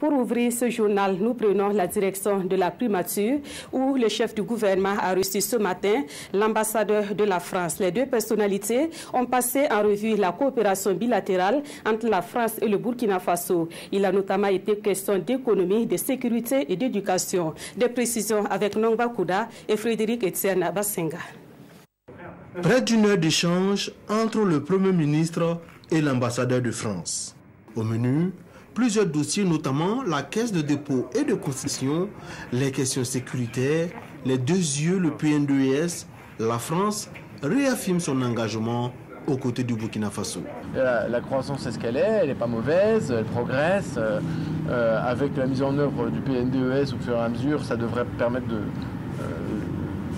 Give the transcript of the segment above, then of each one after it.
Pour ouvrir ce journal, nous prenons la direction de la primature où le chef du gouvernement a reçu ce matin l'ambassadeur de la France. Les deux personnalités ont passé en revue la coopération bilatérale entre la France et le Burkina Faso. Il a notamment été question d'économie, de sécurité et d'éducation. Des précisions avec Nongba Kouda et Frédéric Etienne Bassenga. Près d'une heure d'échange entre le Premier ministre et l'ambassadeur de France. Au menu, plusieurs dossiers, notamment la caisse de dépôt et de concession, les questions sécuritaires, les deux yeux, le PN2ES, la France réaffirme son engagement aux côtés du Burkina Faso. La croissance est ce qu'elle est, elle n'est pas mauvaise, elle progresse. Avec la mise en œuvre du PN2ES au fur et à mesure, ça devrait permettre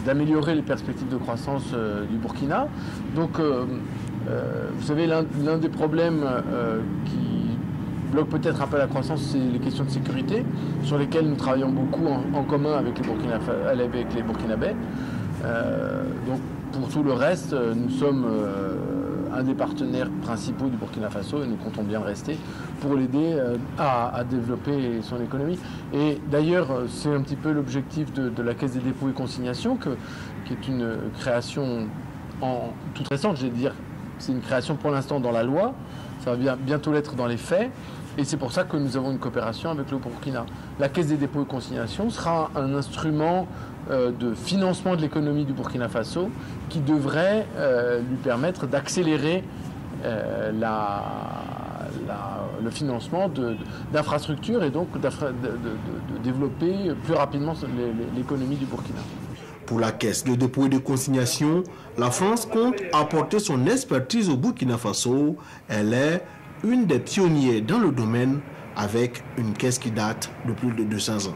d'améliorer les perspectives de croissance du Burkina. Donc, vous savez, l'un des problèmes qui bloque peut-être un peu la croissance, c'est les questions de sécurité, sur lesquelles nous travaillons beaucoup en commun avec les Burkinabés. Donc, pour tout le reste, nous sommes un des partenaires principaux du Burkina Faso et nous comptons bien rester pour l'aider à développer son économie. Et d'ailleurs, c'est un petit peu l'objectif de la Caisse des dépôts et consignations, qui est une création toute récente, je vais dire. C'est une création pour l'instant dans la loi, ça va bientôt l'être dans les faits, et c'est pour ça que nous avons une coopération avec le Burkina. La Caisse des dépôts et consignations sera un instrument de financement de l'économie du Burkina Faso qui devrait lui permettre d'accélérer le financement d'infrastructures et donc de développer plus rapidement l'économie du Burkina. Pour la caisse de dépôt et de consignation, la France compte apporter son expertise au Burkina Faso. Elle est une des pionnières dans le domaine avec une caisse qui date de plus de 200 ans.